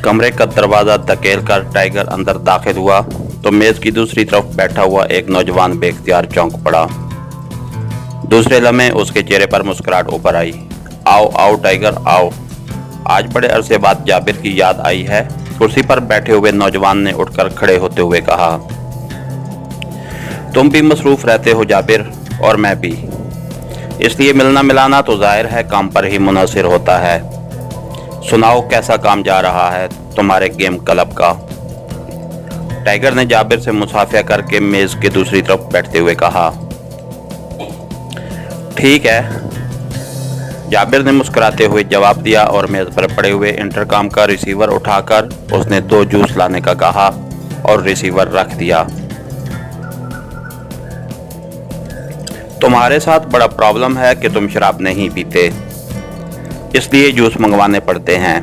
कमरे का दरवाज़ा धकेल कर टाइगर अंदर दाखिल हुआ तो मेज़ की दूसरी तरफ बैठा हुआ एक नौजवान बेख्तियार चौंक पड़ा। दूसरे लम्हे उसके चेहरे पर मुस्कुराहट ऊपर आई। आओ आओ टाइगर आओ, आज बड़े अरसे बाद जाबिर की याद आई है। कुर्सी पर बैठे हुए नौजवान ने उठकर खड़े होते हुए कहा, तुम भी मसरूफ़ रहते हो जाबिर, और मैं भी, इसलिए मिलना मिलाना तो जाहिर है काम पर ही मुनहसर होता है। सुनाओ कैसा काम जा रहा है तुम्हारे गेम क्लब का। टाइगर ने जाबिर से मुसाफिया करके मेज़ के दूसरी तरफ बैठते हुए कहा। ठीक है, जाबिर ने मुस्कुराते हुए जवाब दिया और मेज़ पर पड़े हुए इंटरकॉम का रिसीवर उठाकर उसने 2 जूस लाने का कहा और रिसीवर रख दिया। तुम्हारे साथ बड़ा प्रॉब्लम है कि तुम शराब नहीं पीते, इसलिए जूस मंगवाने पड़ते हैं,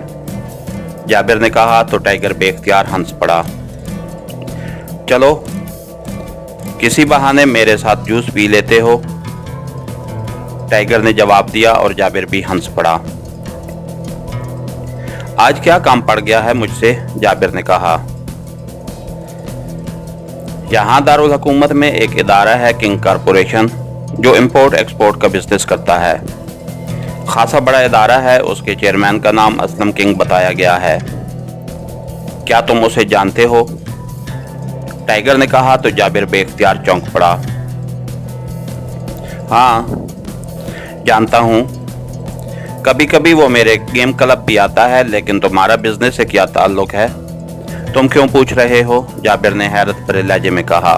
जाबिर ने कहा तो टाइगर बेख्तियार हंस पड़ा। चलो किसी बहाने मेरे साथ जूस पी लेते हो, टाइगर ने जवाब दिया और जाबिर भी हंस पड़ा। आज क्या काम पड़ गया है मुझसे, जाबिर ने कहा। यहाँ दारुल हुकूमत में एक इदारा है किंग कॉरपोरेशन, जो इंपोर्ट एक्सपोर्ट का बिजनेस करता है। खासा बड़ा इदारा है, उसके चेयरमैन का नाम असलम किंग बताया गया है। क्या तुम उसे जानते हो, टाइगर ने कहा तो जाबिर बेख्तियार चौंक पड़ा। हाँ जानता हूँ, कभी कभी वो मेरे गेम क्लब भी आता है, लेकिन तुम्हारा बिजनेस से क्या ताल्लुक है, तुम क्यों पूछ रहे हो, जाबिर ने हैरत भरे लहजे में कहा।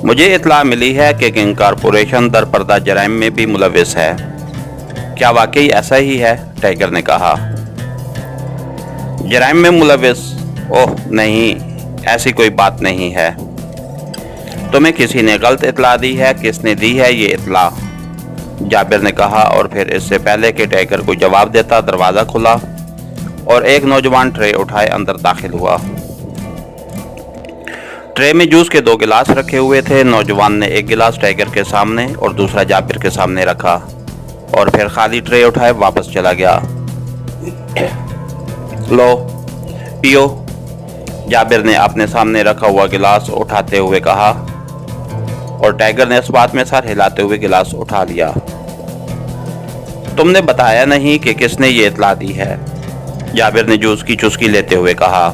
मुझे इत्तला मिली है कि किंग कॉरपोरेशन दरपर्दा जराइम में भी मुलविस है। क्या वाकई ऐसा ही है, टाइगर ने कहा। जराइम में मुलविस? ओह नहीं, ऐसी कोई बात नहीं है। तुम्हें किसी ने गलत इत्तला दी है, किसने दी है ये इत्तला, जाबिर ने कहा और फिर इससे पहले कि टाइगर को जवाब देता दरवाज़ा खुला और एक नौजवान ट्रे उठाए अंदर दाखिल हुआ। ट्रे में जूस के 2 गिलास रखे हुए थे। नौजवान ने एक गिलास टाइगर के सामने और दूसरा जाबिर के सामने रखा और फिर खाली ट्रे उठाए वापस चला गया। लो पियो, जाबिर ने अपने सामने रखा हुआ गिलास उठाते हुए कहा और टाइगर ने इस बात में सर हिलाते हुए गिलास उठा लिया। तुमने बताया नहीं कि किसने ये इत्तला दी है, जाबिर ने जूस की चुस्की लेते हुए कहा।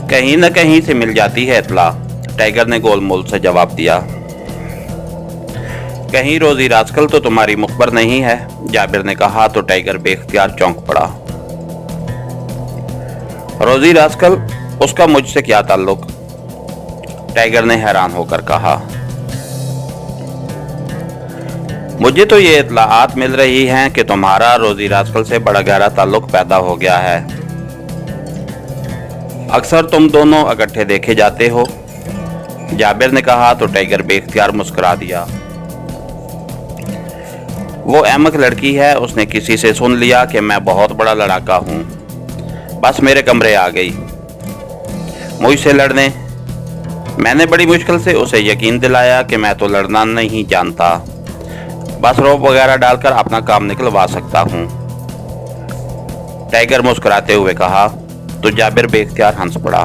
कहीं न कहीं से मिल जाती है इत्तला, टाइगर ने गोलमोल से जवाब दिया। कहीं रोजी रास्कल तो तुम्हारी मुखबर नहीं है, जाबिर ने कहा तो टाइगर बेख्तियार चौंक पड़ा। रोजी रास्कल, उसका मुझसे क्या ताल्लुक, टाइगर ने हैरान होकर कहा। मुझे तो ये इत्तलाआत मिल रही हैं कि तुम्हारा रोजी रास्कल से बड़ा गहरा ताल्लुक पैदा हो गया है। अक्सर तुम दोनों इकट्ठे देखे जाते हो, जाबिर ने कहा तो टाइगर बेख्तियार मुस्कुरा दिया। वो अहमक लड़की है, उसने किसी से सुन लिया कि मैं बहुत बड़ा लड़ाका हूँ, बस मेरे कमरे आ गई मुझसे लड़ने। मैंने बड़ी मुश्किल से उसे यकीन दिलाया कि मैं तो लड़ना नहीं जानता, बस रोप वगैरह डालकर अपना काम निकलवा सकता हूँ, टाइगर मुस्कुराते हुए कहा तो जाबिर बेख्तियार हंस पड़ा।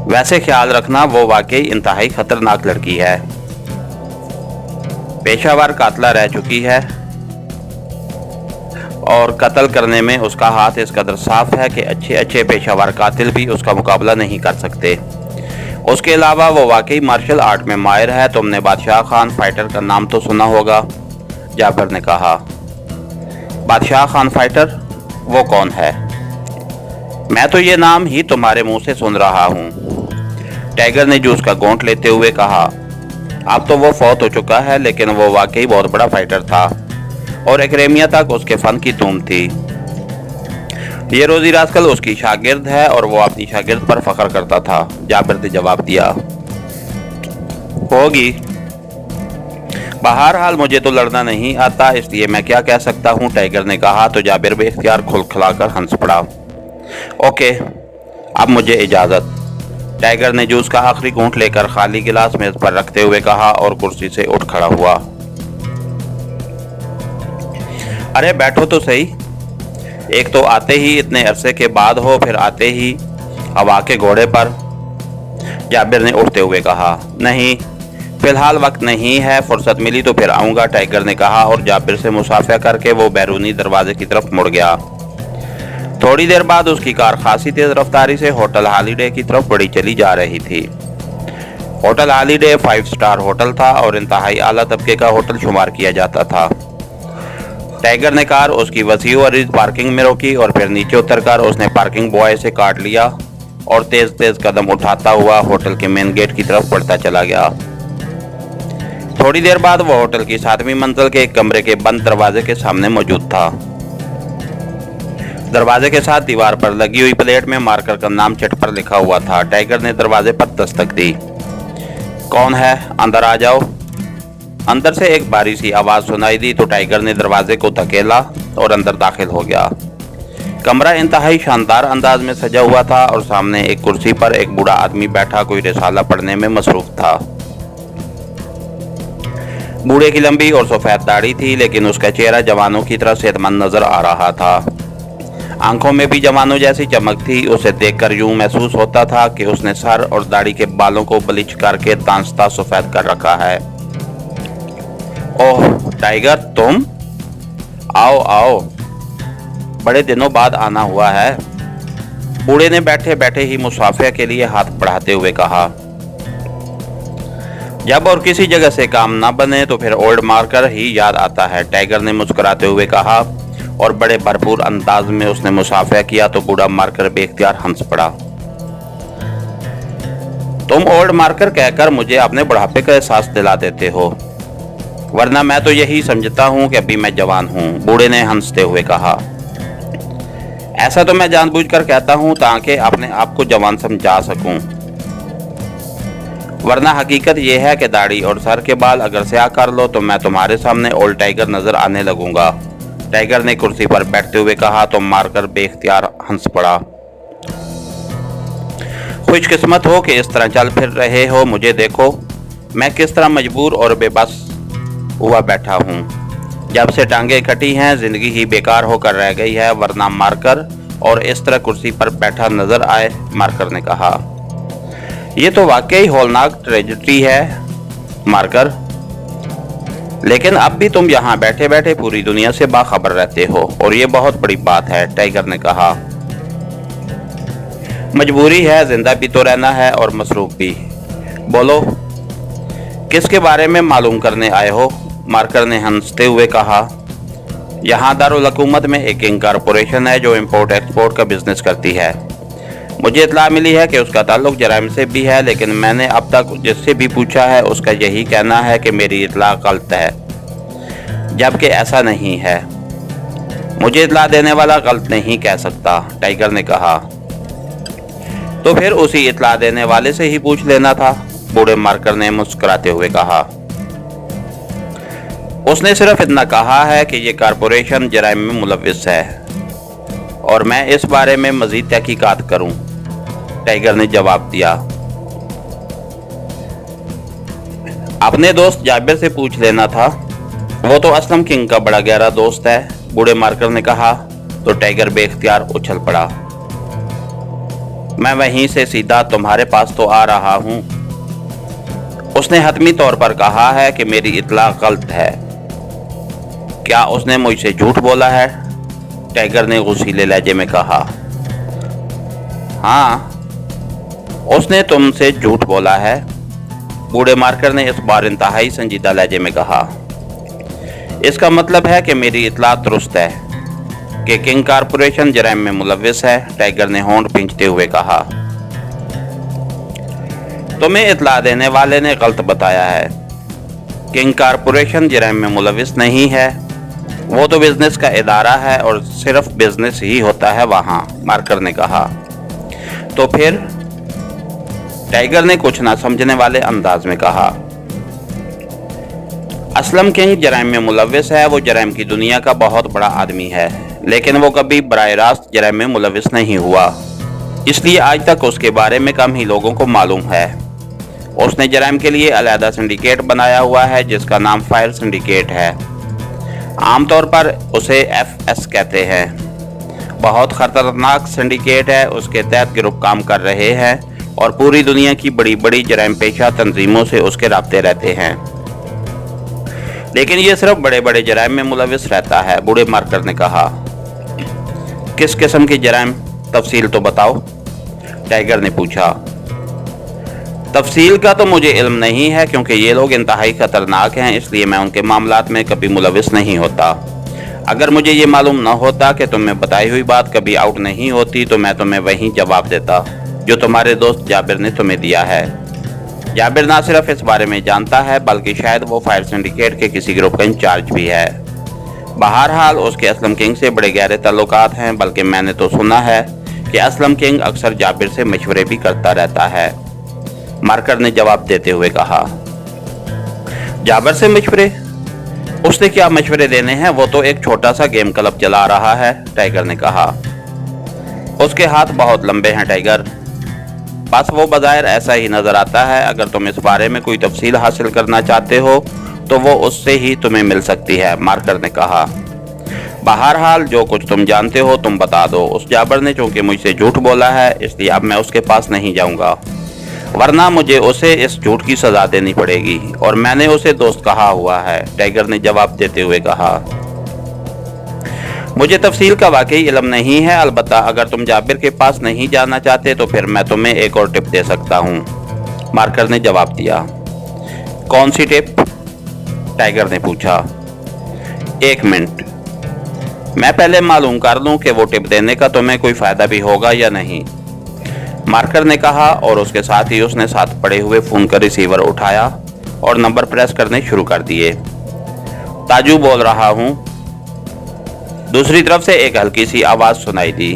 वैसे ख्याल रखना, वो वाकई इंतहाई खतरनाक लड़की है, पेशावर कातला रह चुकी है और कत्ल करने में उसका हाथ इस कदर साफ है कि अच्छे अच्छे पेशावर कातिल भी उसका मुकाबला नहीं कर सकते। उसके अलावा वो वाकई मार्शल आर्ट में माहिर है। तुमने बादशाह खान फाइटर का नाम तो सुना होगा, जाबिर ने कहा। बादशाह खान फाइटर? वो कौन है? मैं तो ये नाम ही तुम्हारे मुंह से सुन रहा हूँ, टाइगर ने जूस का घोंट लेते हुए कहा। अब तो वो फौत हो चुका है, लेकिन वो वाकई बहुत बड़ा फाइटर था और एकेडमिया तक उसके फन की धूम थी। ये रोजी रास्कल उसकी शागिर्द है और वो अपनी शागिर्द पर फख्र करता था, जाबिर ने जवाब दिया। होगी, बहरहाल मुझे तो लड़ना नहीं आता, इसलिए मैं क्या कह सकता हूँ, टाइगर ने कहा तो जाबिर बेख्तियार खुलखुलाकर हंस पड़ा। ओके, अब मुझे इजाज़त, टाइगर ने जूस का आखिरी घूंट लेकर खाली गिलास मेज पर रखते हुए कहा और कुर्सी से उठ खड़ा हुआ। अरे बैठो तो सही, एक तो आते ही इतने अरसे के बाद हो, फिर आते ही हवा के घोड़े पर। जाबिर ने उठते हुए कहा। नहीं, फिलहाल वक्त नहीं है, फुर्सत मिली तो फिर आऊँगा, टाइगर ने कहा और जाबिर से मुसाफिया करके वो बैरूनी दरवाजे की तरफ मुड़ गया। थोड़ी देर बाद उसकी कार खासी तेज रफ्तारी से होटल हॉलीडे की तरफ बढ़ी चली जा रही थी। होटल हॉलीडे 5 स्टार होटल था और इंतहाई आला तबके का होटल शुमार किया जाता था। टाइगर ने कार उसकी वसी व अरीज पार्किंग में रोकी और फिर नीचे उतरकर उसने पार्किंग बॉय से कार्ड लिया और तेज तेज कदम उठाता हुआ होटल के मेन गेट की तरफ बढ़ता चला गया। थोड़ी देर बाद वह होटल की 7वीं मंजिल के एक कमरे के बंद दरवाजे के सामने मौजूद था। दरवाजे के साथ दीवार पर लगी हुई प्लेट में मार्कर का नाम चिट पर लिखा हुआ था। टाइगर ने दरवाजे पर दस्तक दी। कौन है? अंदर आ जाओ। अंदर से एक बारी सी आवाज सुनाई दी तो टाइगर ने दरवाजे को धकेला और अंदर दाखिल हो गया। कमरा इंतहाई शानदार अंदाज में सजा हुआ था और सामने एक कुर्सी पर एक बूढ़ा आदमी बैठा कोई रिसाला पढ़ने में मसरूफ था। बूढ़े की लंबी और सफेद दाढ़ी थी, लेकिन उसका चेहरा जवानों की तरह सेहतमंद नजर आ रहा था। आंखों में भी जवानों जैसी चमक थी। उसे देखकर यूं महसूस होता था कि उसने सर और दाढ़ी के बालों को ब्लीच करके दांस्ता सफेद कर रखा है। ओह टाइगर, तुम? आओ आओ, बड़े दिनों बाद आना हुआ है। बूढ़े ने बैठे बैठे ही मुसाफिया के लिए हाथ बढ़ाते हुए कहा। जब और किसी जगह से काम ना बने तो फिर ओल्ड मार्कर ही याद आता है, टाइगर ने मुस्कुराते हुए कहा और बड़े भरपूर अंदाज में उसने मुसाफिया किया तो बूढ़ा मार्कर बेख्तियार हंस पड़ा। तुम ओल्ड मार्कर कहकर मुझे अपने बुढ़ापे का एहसास दिला देते हो, वरना मैं तो यही समझता हूं कि अभी मैं जवान हूं, बूढ़े ने हंसते हुए कहा। ऐसा तो मैं जानबूझकर कहता हूं ताकि अपने आप को जवान समझा सकूं, वरना हकीकत यह है कि दाढ़ी और सर के बाल अगर स्याह कर लो तो मैं तुम्हारे सामने ओल्ड टाइगर नजर आने लगूंगा, टाइगर ने कुर्सी पर बैठते हुए कहा तो मारकर बेख्तियार हंस पड़ा। खुशकिस्मत हो कि इस तरह चल फिर रहे हो, मुझे देखो मैं किस तरह मजबूर और बेबस हुआ बैठा हूँ। जब से टांगे कटी हैं जिंदगी ही बेकार होकर रह गई है, वरना मारकर और इस तरह कुर्सी पर बैठा नजर आए, मारकर ने कहा। ये तो वाकई हौलनाक ट्रेजेडी है मारकर, लेकिन अब भी तुम यहाँ बैठे बैठे पूरी दुनिया से बाखबर रहते हो और ये बहुत बड़ी बात है, टाइगर ने कहा। मजबूरी है, जिंदा भी तो रहना है और मसरूफ भी। बोलो किसके बारे में मालूम करने आए हो, मार्कर ने हंसते हुए कहा। यहाँ दारुल हुकूमत में एक किंग कारपोरेशन है जो इंपोर्ट एक्सपोर्ट का बिजनेस करती है। मुझे इत्तला मिली है कि उसका ताल्लुक जराइम से भी है, लेकिन मैंने अब तक जिससे भी पूछा है उसका यही कहना है कि मेरी इत्तला गलत है, जबकि ऐसा नहीं है। मुझे इत्तला देने वाला गलत नहीं कह सकता, टाइगर ने कहा। तो फिर उसी इत्तला देने वाले से ही पूछ लेना था, बूढ़े मार्कर ने मुस्कुराते हुए कहा। उसने सिर्फ इतना कहा है कि ये कारपोरेशन जराइम में मुलव्विस है और मैं इस बारे में मजीद तहकीकात करूं, टाइगर ने जवाब दिया। अपने दोस्त जाबिर से पूछ लेना था, वो तो असलम किंग का बड़ा गहरा दोस्त है, बूढ़े मार्कर ने कहा तो टाइगर बेख्तियार उछल पड़ा। मैं वहीं से सीधा तुम्हारे पास तो आ रहा हूं। उसने हतमी तौर पर कहा है कि मेरी इत्तला गलत है। क्या उसने मुझसे झूठ बोला है, टाइगर ने गुस्सीले लहजे में कहा। हाँ, उसने तुमसे झूठ बोला है, बूढ़े मार्कर ने इस बार इंतहाई संजीदा लहजे में कहा। इसका मतलब है कि मेरी इत्तला दुरुस्त है कि किंग कारपोरेशन जराइम में मुलव्विस है, टाइगर ने होंठ खींचते हुए कहा। तुम्हें इत्तला देने वाले ने गलत बताया है, किंग कारपोरेशन जराइम में मुलव्विस नहीं है, वो तो बिजनेस का इदारा है और सिर्फ बिजनेस ही होता है वहाँ, मार्कर ने कहा। तो फिर, टाइगर ने कुछ ना समझने वाले अंदाज में कहा। असलम किंग जराइम में मुलव्विस है, वो जराइम की दुनिया का बहुत बड़ा आदमी है, लेकिन वो कभी बराह रास्त जराइम में मुलव्विस नहीं हुआ, इसलिए आज तक उसके बारे में कम ही लोगों को मालूम है। उसने जराइम के लिए अलहदा सिंडिकेट बनाया हुआ है जिसका नाम फायर सिंडिकेट है। आम तौर पर उसे FS कहते हैं। बहुत खतरनाक सिंडिकेट है, उसके तहत ग्रुप काम कर रहे हैं और पूरी दुनिया की बड़ी बड़ी जराइम पेशा तंजीमों से उसके राब्ते रहते हैं, लेकिन ये सिर्फ बड़े बड़े जराइम में मुलविस रहता है, बूढ़े मार्कर ने कहा। किस किस्म की जराइम, तफसील तो बताओ, टाइगर ने पूछा। तफसील का तो मुझे इल्म नहीं है क्योंकि ये लोग इंतहाई खतरनाक हैं, इसलिए मैं उनके मामलात में कभी मुलविस नहीं होता। अगर मुझे ये मालूम न होता कि तुम्हें बताई हुई बात कभी आउट नहीं होती तो मैं तुम्हें वही जवाब देता जो तुम्हारे दोस्त जाबिर ने तुम्हें दिया है। जाबिर ना सिर्फ इस बारे में जानता है बल्कि शायद वो फायर सिंडिकेट के किसी ग्रुप का इंचार्ज भी है। बहरहाल उसके असलम किंग से बड़े गहरे ताल्लुकात हैं, बल्कि मैंने तो सुना है कि असलम किंग अक्सर जाबिर से मशवरे भी करता रहता है, मार्कर ने जवाब देते हुए कहा। जाबिर से मशवरे? उसने क्या मशवरे देने हैं, वो तो एक छोटा सा गेम क्लब चला रहा है, टाइगर ने कहा। उसके हाथ बहुत लंबे हैं टाइगर, बस वो बज़ाहिर ऐसा ही नजर आता है। अगर तुम इस बारे में कोई तफसील हासिल करना चाहते हो तो वो उससे ही तुम्हें मिल सकती है, मार्कर ने कहा। बहरहाल जो कुछ तुम जानते हो तुम बता दो। उस जाबिर ने चूंकि मुझसे झूठ बोला है इसलिए अब मैं उसके पास नहीं जाऊंगा, वरना मुझे उसे इस झूठ की सजा देनी पड़ेगी और मैंने उसे दोस्त कहा हुआ है, टाइगर ने जवाब देते हुए कहा। मुझे तफसील का वाकई इल्म नहीं है, अलबत्ता अगर तुम जाबिर के पास नहीं जाना चाहते तो फिर मैं तुम्हें एक और टिप दे सकता हूँ, मार्कर ने जवाब दिया। कौन सी टिप? टाइगर ने पूछा। एक मिनट, मैं पहले मालूम कर लूं कि वो टिप देने का तुम्हें कोई फायदा भी होगा या नहीं, मार्कर ने कहा और उसके साथ ही उसने साथ पड़े हुए फोन का रिसीवर उठाया और नंबर प्रेस करने शुरू कर दिए। ताजू बोल रहा हूँ, दूसरी तरफ से एक हल्की सी आवाज सुनाई दी।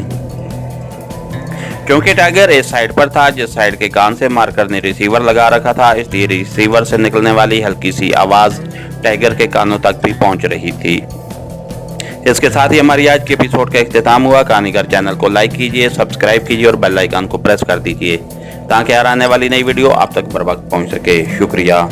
क्योंकि टाइगर इस साइड पर था जिस साइड के कान से मार्कर ने रिसीवर लगा रखा था, इसलिए रिसीवर से निकलने वाली हल्की सी आवाज टाइगर के कानों तक भी पहुंच रही थी। इसके साथ ही हमारी आज के एपिसोड का इख्तिताम हुआ। कहानीगर चैनल को लाइक कीजिए, सब्सक्राइब कीजिए और बेल आइकन को प्रेस कर दीजिए ताकि हर आने वाली नई वीडियो आप तक बर वक्त पहुंच सके। शुक्रिया।